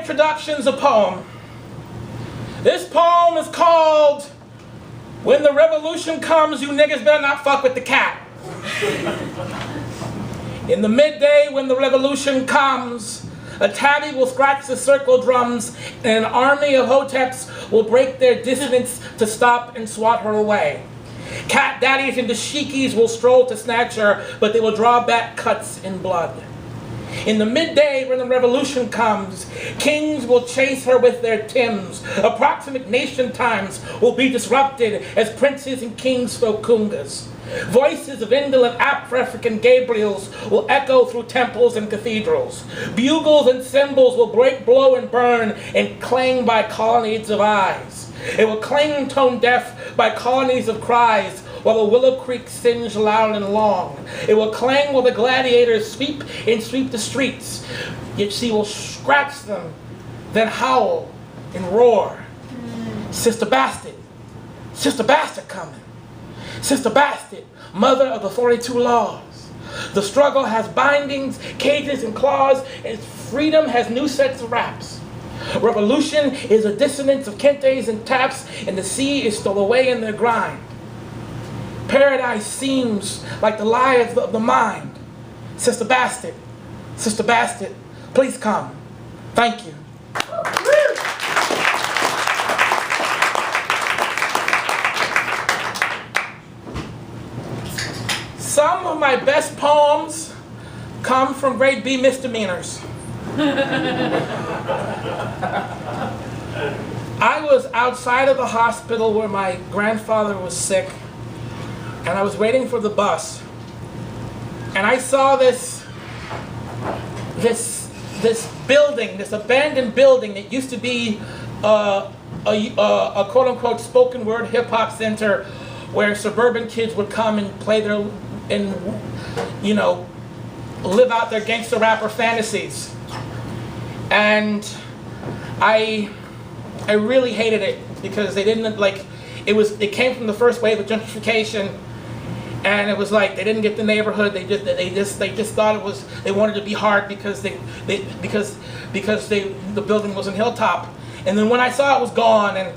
introduction's a poem. This poem is called When the Revolution Comes, You Niggas Better Not Fuck With the Cat. In the midday when the revolution comes, a tabby will scratch the circle drums, and an army of hoteps will break their dissonance to stop and swat her away. Cat daddies and dashikis will stroll to snatch her, but they will draw back cuts in blood. In the midday when the revolution comes, kings will chase her with their Tims. Approximate nation times will be disrupted as princes and kings throw kungas. Voices of indolent African Gabriels will echo through temples and cathedrals. Bugles and cymbals will break, blow, and burn and clang by colonnades of eyes. It will clang tone deaf by colonies of cries, while the Willow Creek singe loud and long. It will clang while the gladiators sweep the streets, yet she will scratch them, then howl and roar. Sister Bastard coming. Sister Bastard, mother of the 42 laws. The struggle has bindings, cages, and claws, and freedom has new sets of raps. Revolution is a dissonance of kentes and taps, and the sea is still away in their grind. Paradise seems like the lie of the mind. Sister Bastard, please come. Thank you. Some of my best poems come from grade B misdemeanors. I was outside of the hospital where my grandfather was sick, and I was waiting for the bus, and I saw this building, this abandoned building that used to be a quote-unquote spoken word hip-hop center where suburban kids would come and play their, and live out their gangster rapper fantasies. And I really hated it because they didn't it came from the first wave of gentrification, and it was like they didn't get the neighborhood. They just thought it was, they wanted to be hard because the building was in Hilltop. And then when I saw it was gone and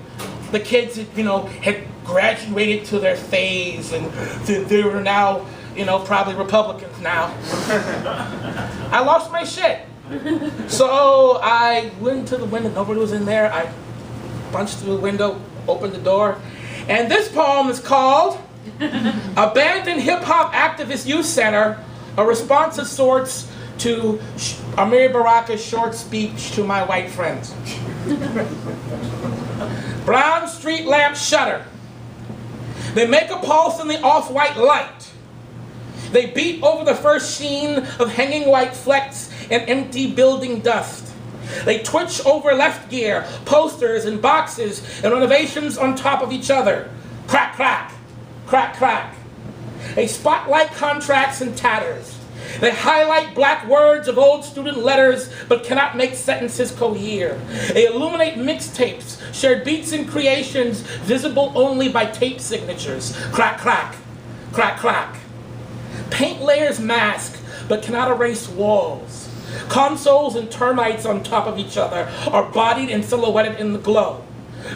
the kids had graduated to their phase and they were now probably Republicans now, I lost my shit. So I went to the window, nobody was in there. I punched through the window, opened the door, and this poem is called Abandoned Hip-Hop Activist Youth Center, a response of sorts to Amiri Baraka's short speech to my white friends. Brown street lamps shudder. They make a pulse in the off-white light. They beat over the first sheen of hanging white flecks and empty building dust. They twitch over left gear, posters and boxes and renovations on top of each other. Crack, crack, crack, crack. They spotlight contracts and tatters. They highlight black words of old student letters but cannot make sentences cohere. They illuminate mixtapes, shared beats and creations visible only by tape signatures. Crack, crack, crack, crack. Paint layers mask but cannot erase walls. Consoles and termites on top of each other are bodied and silhouetted in the glow.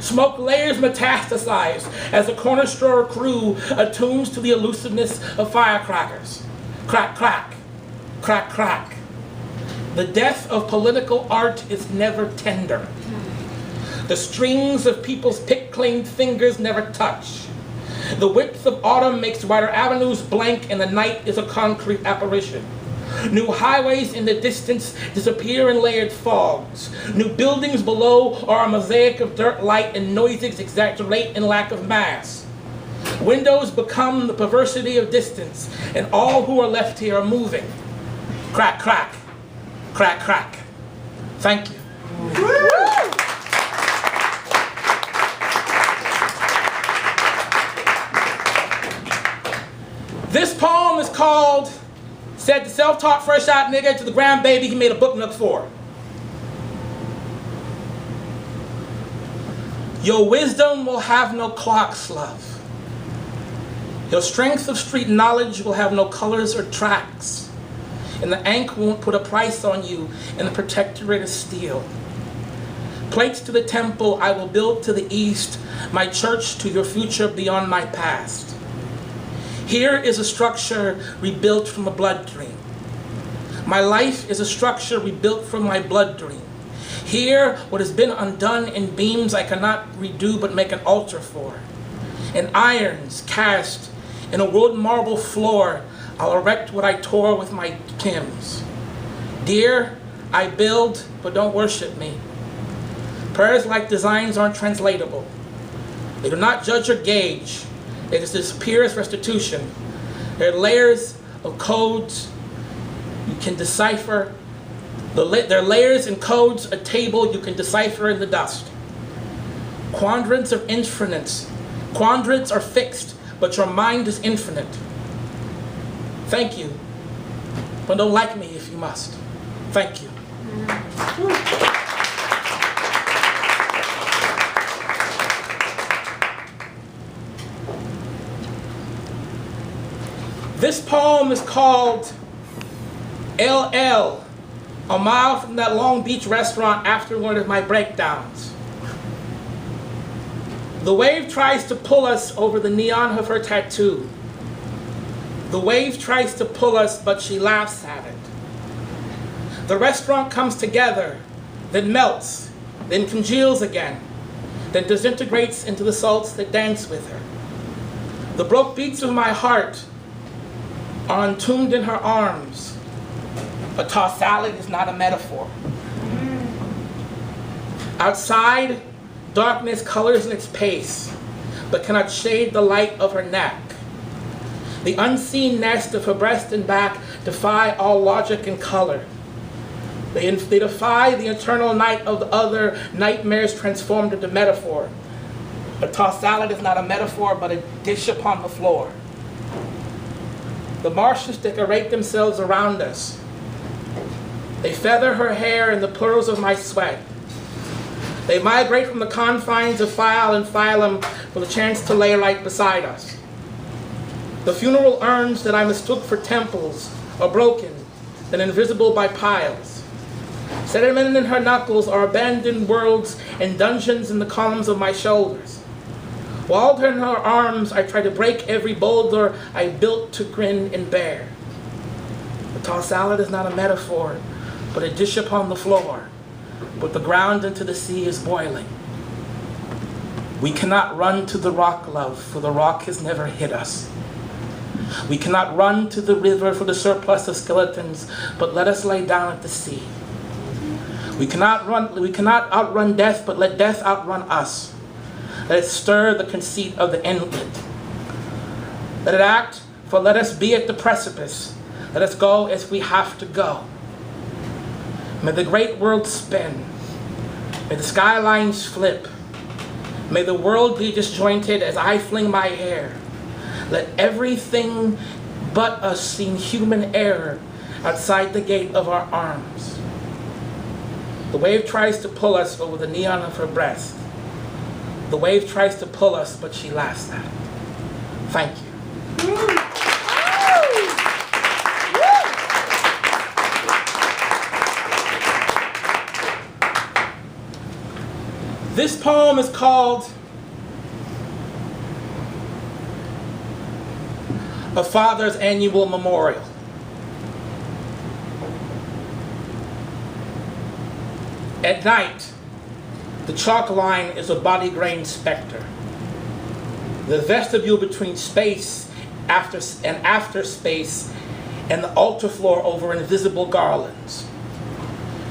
Smoke layers metastasize as the corner store crew attunes to the elusiveness of firecrackers. Crack, crack, crack, crack. The death of political art is never tender. The strings of people's pick-cleaned fingers never touch. The width of autumn makes wider avenues blank, and the night is a concrete apparition. New highways in the distance disappear in layered fogs. New buildings below are a mosaic of dirt, light, and noises exaggerate in lack of mass. Windows become the perversity of distance, and all who are left here are moving. Crack, crack, crack, crack. Thank you. This poem is called Said the Self-Taught Fresh-Out Nigga to the Grandbaby He Made a Book Nook For. Your wisdom will have no clocks, love. Your strength of street knowledge will have no colors or tracks. And the Ankh won't put a price on you in the protectorate of steel. Plates to the temple I will build to the east, my church to your future beyond my past. Here is a structure rebuilt from a blood dream. My life is a structure rebuilt from my blood dream. Here, what has been undone in beams I cannot redo but make an altar for. In irons cast in a world marble floor, I'll erect what I tore with my Timbs. Dear, I build, but don't worship me. Prayers like designs aren't translatable. They do not judge or gauge. They just disappear as restitution. There are layers of codes you can decipher. There are layers and codes, a table you can decipher in the dust. Quadrants of infinite. Quadrants are fixed, but your mind is infinite. Thank you, but don't like me if you must. Thank you. This poem is called LL, a mile from that Long Beach restaurant after one of my breakdowns. The wave tries to pull us over the neon of her tattoo. The wave tries to pull us, but she laughs at it. The restaurant comes together, then melts, then congeals again, then disintegrates into the salts that dance with her. The broke beats of my heart are entombed in her arms. A tossed salad is not a metaphor. Outside, darkness colors in its pace, but cannot shade the light of her neck. The unseen nest of her breast and back defy all logic and color. They defy the eternal night of the other nightmares transformed into metaphor. A tossed salad is not a metaphor, but a dish upon the floor. The marshes decorate themselves around us. They feather her hair in the pearls of my sweat. They migrate from the confines of file and phylum for the chance to lay right beside us. The funeral urns that I mistook for temples are broken, then invisible by piles. Sediment in her knuckles are abandoned worlds and dungeons in the columns of my shoulders. Walled in her arms, I try to break every boulder I built to grin and bear. The tossed salad is not a metaphor, but a dish upon the floor. But the ground into the sea is boiling. We cannot run to the rock, love, for the rock has never hit us. We cannot run to the river for the surplus of skeletons, but let us lay down at the sea. We cannot outrun death, but let death outrun us. Let it stir the conceit of the inlet. Let it act, for let us be at the precipice. Let us go as we have to go. May the great world spin. May the skylines flip. May the world be disjointed as I fling my hair. Let everything but us seem human error outside the gate of our arms. The wave tries to pull us over the neon of her breast. The wave tries to pull us, but she laughs at it. Thank you. This poem is called A Father's Annual Memorial. At night, the chalk line is a body-grain specter. The vestibule between space and after space and the altar floor over invisible garlands.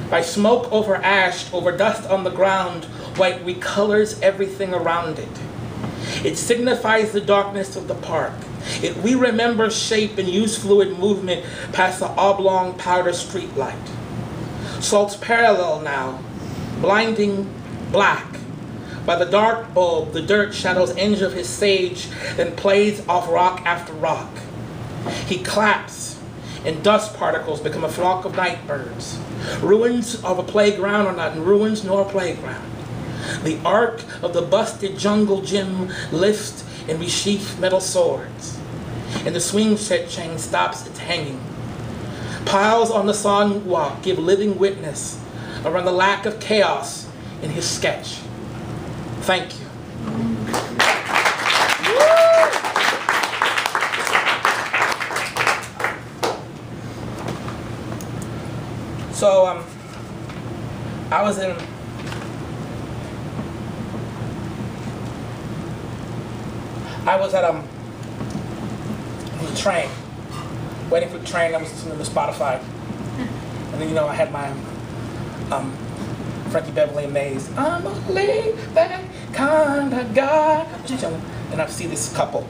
By smoke over ash, over dust on the ground, white recolors everything around it. It signifies the darkness of the park. It re-remembers shape and use fluid movement past the oblong powder street light. Salts parallel now, blinding black. By the dark bulb, the dirt shadows edge of his sage, then plays off rock after rock. He claps, and dust particles become a flock of night birds. Ruins of a playground are not in ruins nor a playground. The arc of the busted jungle gym lifts and resheath metal swords. And the swing set chain stops its hanging. Piles on the sidewalk give living witness around the lack of chaos in his sketch. Thank you. So I was on the train, waiting for the train. I was listening to Spotify, and then I had my Frankie Beverly and Mays. I'm only that kind of guy. And I see this couple,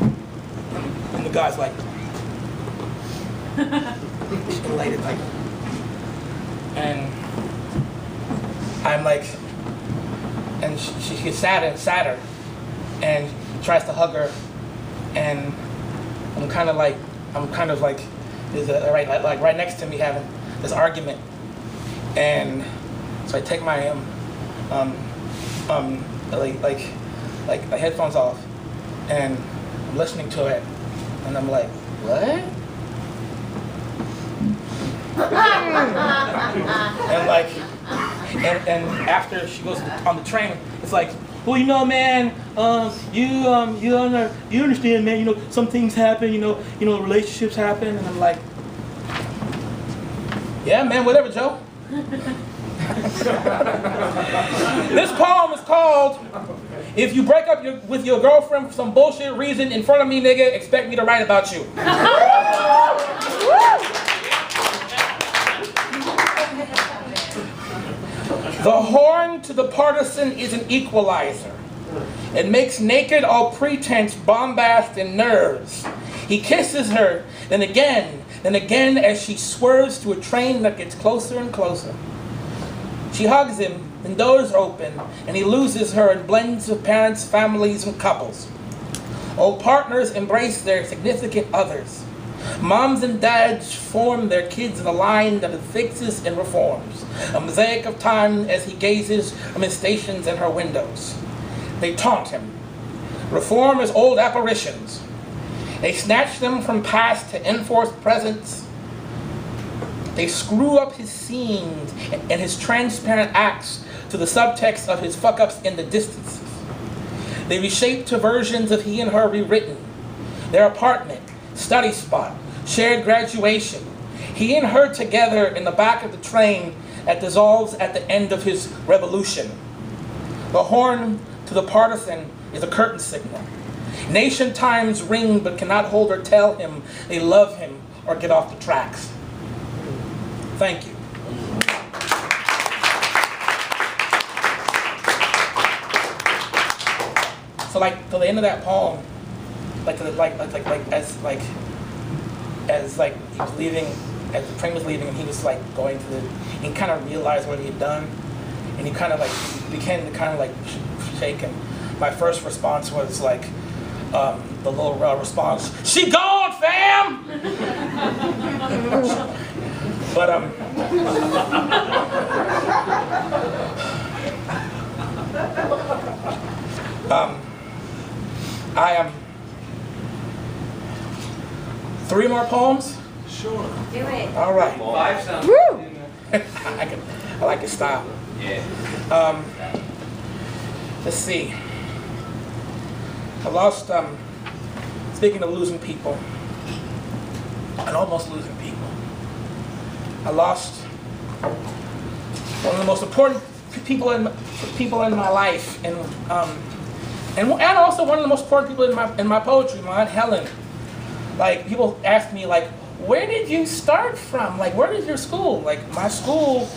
and the guy's like, elated, like, and I'm like, and she gets sadder and sadder, and tries to hug her, and I'm kind of like, right next to me having this argument, and so I take my headphones off, and I'm listening to it, and I'm like, what? and after she goes on the train, it's like, well, man, you understand, man, some things happen, relationships happen, and I'm like, yeah, man, whatever, Joe. This poem is called, If You Break Up with Your Girlfriend for Some Bullshit Reason in Front of Me, Nigga, Expect Me to Write About You. The horn to the partisan is an equalizer. It makes naked all pretense, bombast, and nerves. He kisses her, then again, as she swerves to a train that gets closer and closer. She hugs him, and doors open, and he loses her and blends with parents, families, and couples. Old partners embrace their significant others. Moms and dads form their kids in a line that fixes and reforms, a mosaic of time as he gazes from his stations and her windows. They taunt him. Reform is old apparitions. They snatch them from past to enforce presents. They screw up his scenes and his transparent acts to the subtext of his fuck-ups in the distances. They reshape to versions of he and her rewritten. Their apartment, study spot, shared graduation. He and her together in the back of the train that dissolves at the end of his revolution. The horn to the partisan is a curtain signal. Nation times ring but cannot hold or tell him they love him or get off the tracks. Thank you. So to the end of that poem, as he was leaving, as the train was leaving, and he was going to he kind of realized what he had done, and he kind of began to shake. And my first response was the little response, "She gone, fam!" But I am 3 more poems. Sure. Do it. All right. 5 sounds. Woo! I like your style. Yeah. Let's see. I lost. Speaking of losing people, and almost losing people, I lost one of the most important people in my life, and also one of the most important people in my poetry, my Aunt Helen. People ask me, where did you start from? Where is your school? My school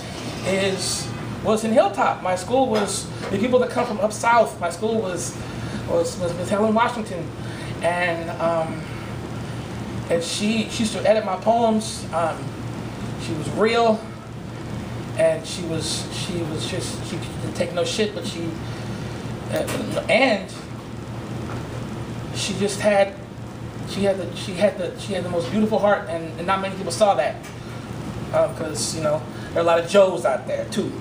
was in Hilltop. My school was the people that come from up south. My school was Miss Helen Washington, and she used to edit my poems. She was real, and she didn't take no shit, but she just had. She had the most beautiful heart, and not many people saw that, because there are a lot of Joes out there too.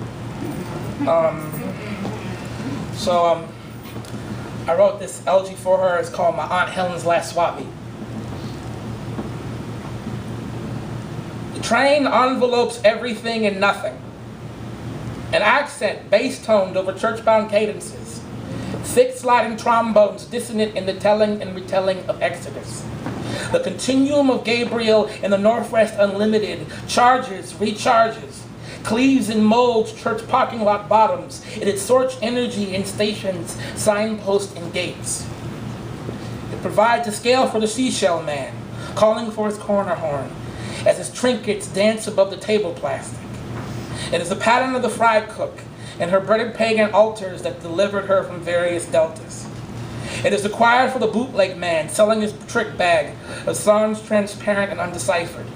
So I wrote this elegy for her. It's called My Aunt Helen's Last Swap Meet. The train envelopes everything and nothing, An accent bass-toned over church-bound cadences. Thick sliding trombones dissonant in the telling and retelling of Exodus. The continuum of Gabriel in the Northwest Unlimited charges, recharges, cleaves and molds church parking lot bottoms. It extorts energy in stations, signposts, and gates. It provides a scale for the seashell man, calling for his corner horn, as his trinkets dance above the table plastic. It is the pattern of the fry cook and her breaded pagan altars that delivered her from various deltas. It is the choir for the bootleg man selling his trick bag of songs transparent and undeciphered.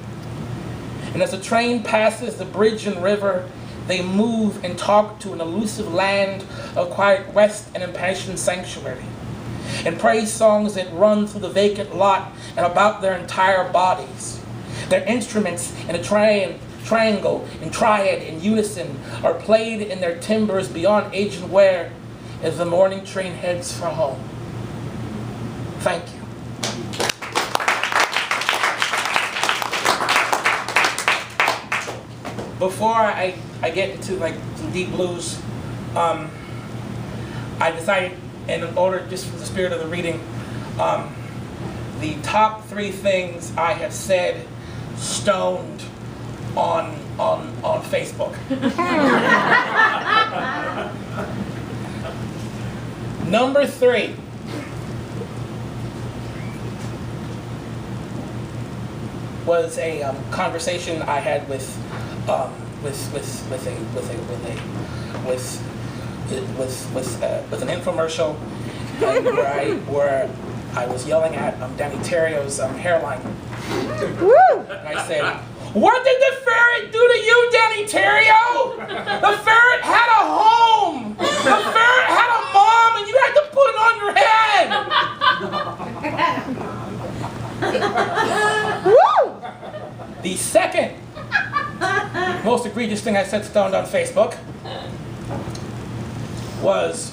And as the train passes the bridge and river, they move and talk to an elusive land of quiet rest and impassioned sanctuary. And praise songs that run through the vacant lot and about their entire bodies. Their instruments in a triangle and triad in unison are played in their timbers beyond age and wear as the morning train heads for home. Thank you. Before I get into like some deep blues, I decided, in order, just for the spirit of the reading, the top 3 things I have said stoned on Facebook. Number 3. Was a conversation I had with an infomercial where I was yelling at Danny Terrio's hairline. And I said, "What did the ferret do to you, Danny Terrio? The ferret had a home. The ferret had a mom, and you had to put it on your head." Woo! The second most egregious thing I said stoned on Facebook was,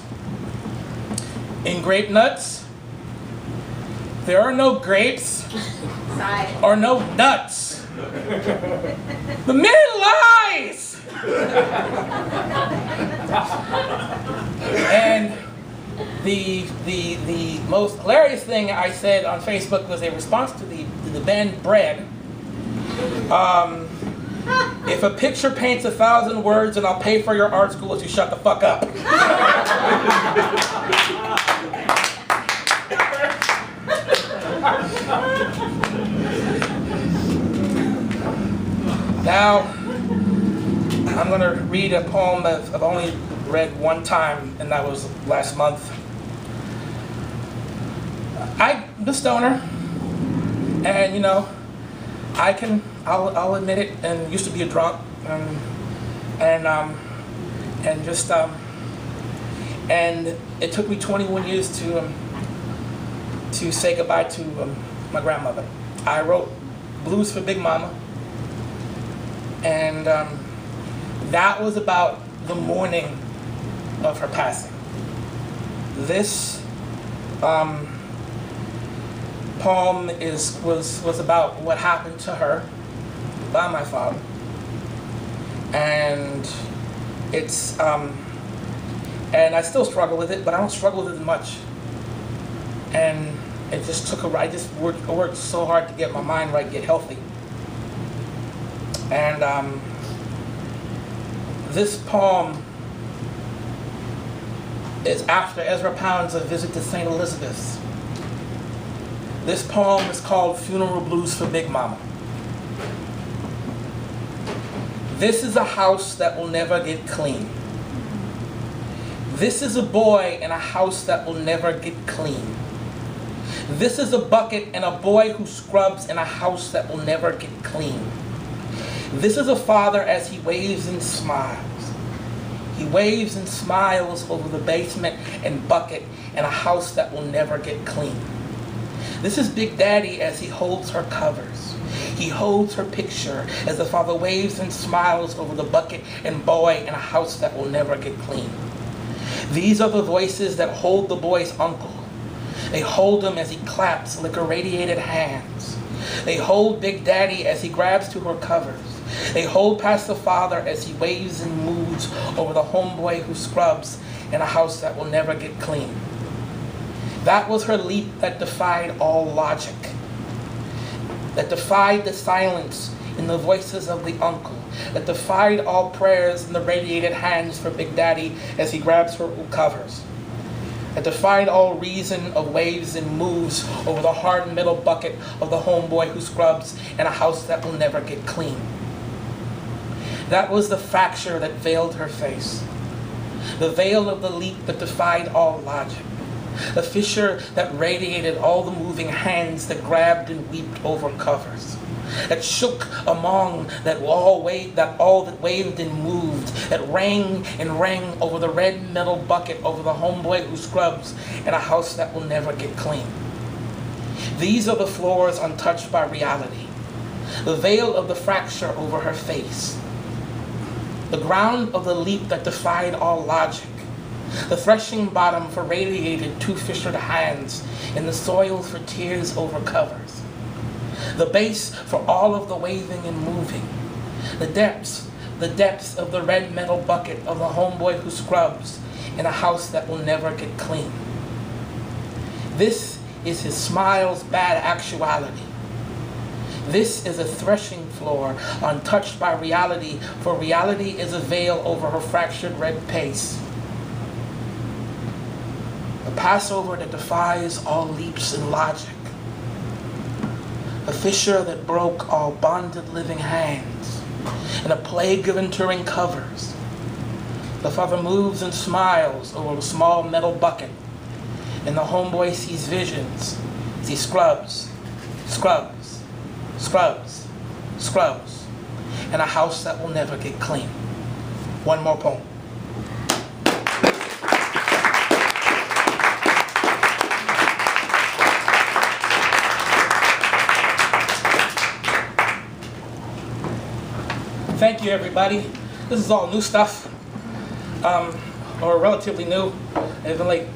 in grape nuts, there are no grapes or no nuts. The man lies! And the most hilarious thing I said on Facebook was a response to the band Bread. If a picture paints 1,000 words, then I'll pay for your art school if you shut the fuck up. Now, I'm going to read a poem that I've only read one time, and that was last month. I'm a stoner, and you know, I'll admit it, and used to be a drunk, and it took me 21 years to say goodbye to my grandmother. I wrote Blues for Big Mama, and that was about the morning of her passing. This poem was about what happened to her by my father, and it's and I still struggle with it, but I don't struggle with it much. And it just took I just worked so hard to get my mind right, get healthy. And this poem is after Ezra Pound's A Visit to St. Elizabeth's. This poem is called Funeral Blues for Big Mama. This is a house that will never get clean. This is a boy in a house that will never get clean. This is a bucket and a boy who scrubs in a house that will never get clean. This is a father as he waves and smiles. He waves and smiles over the basement and bucket in a house that will never get clean. This is Big Daddy as he holds her covers. He holds her picture as the father waves and smiles over the bucket and boy in a house that will never get clean. These are the voices that hold the boy's uncle. They hold him as he claps like irradiated hands. They hold Big Daddy as he grabs to her covers. They hold past the father as he waves and moves over the homeboy who scrubs in a house that will never get clean. That was her leap that defied all logic, that defied the silence in the voices of the uncle, that defied all prayers in the radiated hands for Big Daddy as he grabs her covers, that defied all reason of waves and moves over the hard metal bucket of the homeboy who scrubs in a house that will never get clean. That was the fracture that veiled her face, the veil of the leap that defied all logic, the fissure that radiated all the moving hands that grabbed and wept over covers, that shook among all that waved and moved, that rang and rang over the red metal bucket over the homeboy who scrubs in a house that will never get clean. These are the floors untouched by reality, the veil of the fracture over her face, the ground of the leap that defied all logic, the threshing bottom for radiated two-fissured hands, and the soil for tears over covers, the base for all of the waving and moving, the depths of the red metal bucket of the homeboy who scrubs in a house that will never get clean. This is his smile's bad actuality. This is a threshing floor untouched by reality, for reality is a veil over her fractured red pace. A Passover that defies all leaps in logic. A fissure that broke all bonded living hands. And a plague of enduring covers. The father moves and smiles over a small metal bucket. And the homeboy sees visions as he scrubs, scrubs, scrubs, scrubs, in a house that will never get clean. One more poem. Thank you, everybody. This is all new stuff, or relatively new. It's been like